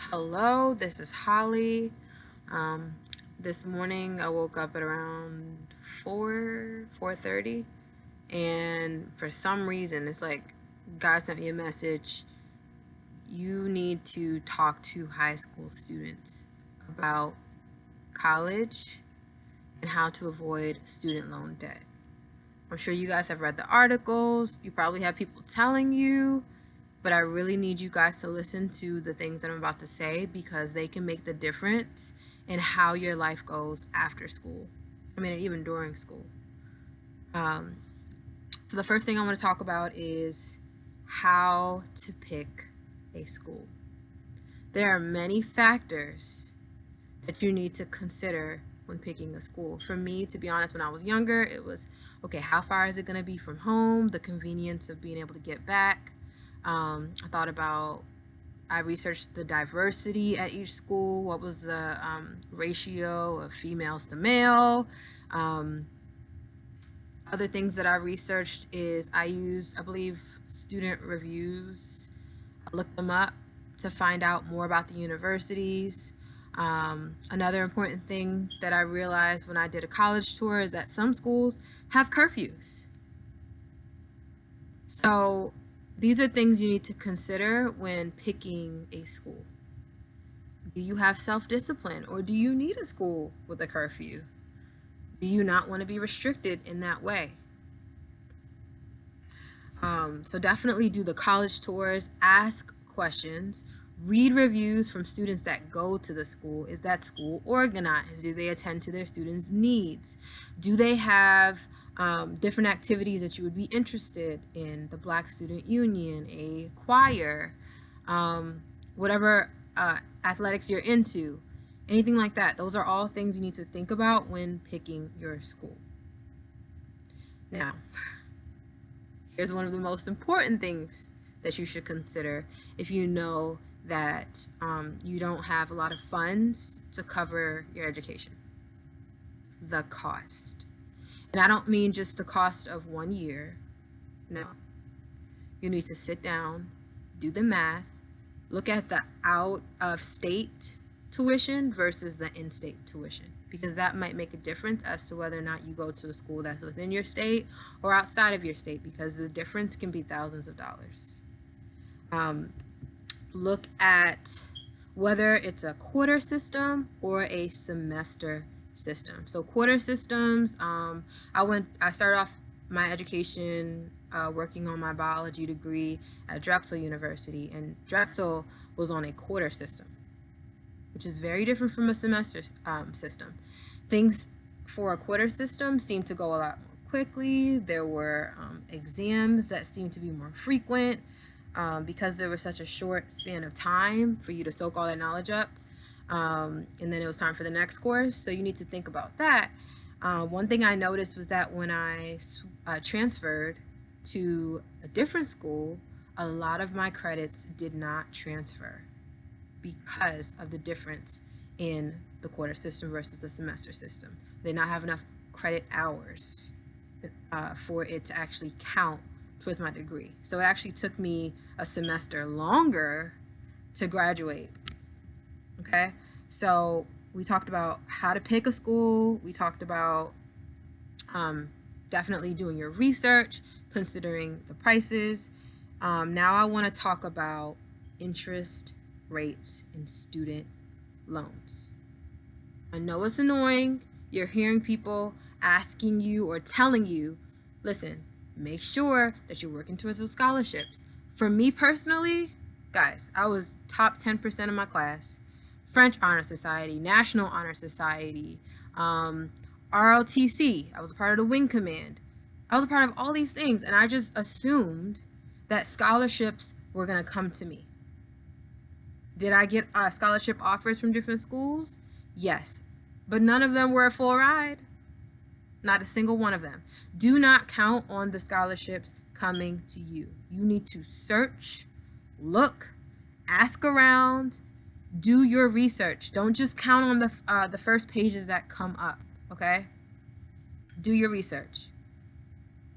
Hello, this is Holly. Um, this morning I woke up at around 4:30, and for some reason it's like God sent me a message. You need to talk to high school students about college and how to avoid student loan debt. I'm sure you guys have read the articles. You probably have people telling you, but I really need you guys to listen to the things that I'm about to say because they can make the difference in how your life goes after school. I mean, even during school. Um, so, the first thing I want to talk about is how to pick a school. There are many factors that you need to consider when picking a school. For me, to be honest, when I was younger, it was okay, how far is it going to be from home? The convenience of being able to get back. I thought about I researched the diversity at each school. What was the ratio of females to male? Um, Other things that I researched is I believe, student reviews. I looked them up to find out more about the universities. Another important thing that I realized when I did a college tour is that some schools have curfews. So these are things you need to consider when picking a school. Do you have self-discipline, or do you need a school with a curfew? Do you not want to be restricted in that way? So definitely do the college tours, ask questions, read reviews from students that go to the school. Is that school organized? Do they attend to their students' needs? Do they have different activities that you would be interested in? The Black Student Union, a choir, whatever athletics you're into, anything like that. Those are all things you need to think about when picking your school. Now, here's one of the most important things that you should consider if you know that you don't have a lot of funds to cover your education: the cost. And I don't mean just the cost of 1 year. No. You need to sit down, do the math, look at the out of state tuition versus the in state tuition, because that might make a difference as to whether or not you go to a school that's within your state or outside of your state, because the difference can be thousands of dollars. Look at whether it's a quarter system or a semester system. So quarter systems, I started off my education working on my biology degree at Drexel University, and Drexel was on a quarter system, which is very different from a semester system. Things for a quarter system seem to go a lot more quickly. There were exams that seemed to be more frequent because there was such a short span of time for you to soak all that knowledge up. And then it was time for the next course. So you need to think about that. One thing I noticed was that when I transferred to a different school, a lot of my credits did not transfer because of the difference in the quarter system versus the semester system. They did not have enough credit hours for it to actually count towards my degree. So it actually took me a semester longer to graduate. Okay, so we talked about how to pick a school. We talked about definitely doing your research, considering the prices. Now I want to talk about interest rates and student loans. I know it's annoying. You're hearing people asking you or telling you, listen, make sure that you're working towards those scholarships. For me personally, guys, I was top 10% of my class. French Honor Society, National Honor Society, ROTC. I was a part of the Wing Command. I was a part of all these things, and I just assumed that scholarships were going to come to me. Did I get scholarship offers from different schools? Yes, but none of them were a full ride. Not a single one of them. Do not count on the scholarships coming to you. You need to search, look, ask around, do your research. Don't just count on the first pages that come up, okay? Do your research.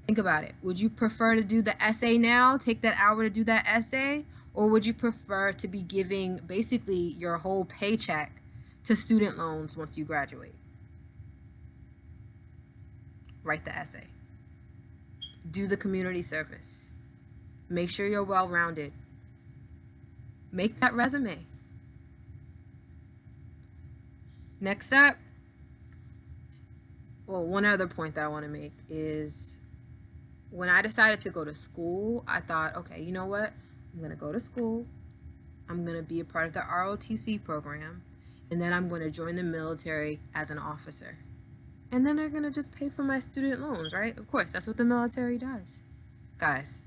Think about it. Would you prefer to do the essay now, take that hour to do that essay, Or would you prefer to be giving basically your whole paycheck to student loans once you graduate? Write the essay. Do the community service. Make sure you're well-rounded. Make that resume. Next up, well, one other point that I want to make is when I decided to go to school, I thought, okay, you know what? I'm going to go to school. I'm going to be a part of the ROTC program. And then I'm going to join the military as an officer. And then they're going to just pay for my student loans, right? Of course, that's what the military does. Guys,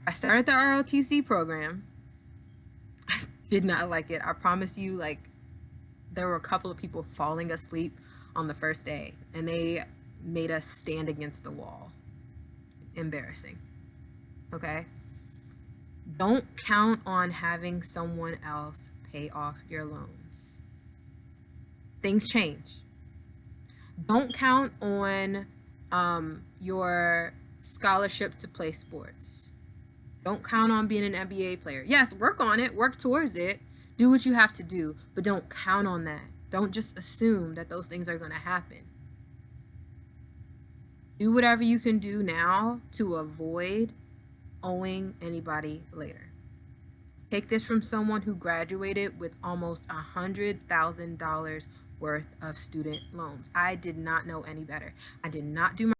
I started the ROTC program. I did not like it. I promise you, like, there were a couple of people falling asleep on the first day, and they made us stand against the wall. Embarrassing. Okay? Don't count on having someone else pay off your loans. Things change. Don't count on your scholarship to play sports. Don't count on being an NBA player. Yes, work on it, work towards it, do what you have to do, but don't count on that. Don't just assume that those things are going to happen. Do whatever you can do now to avoid owing anybody later. Take this from someone who graduated with almost $100,000 worth of student loans. I did not know any better. I did not do my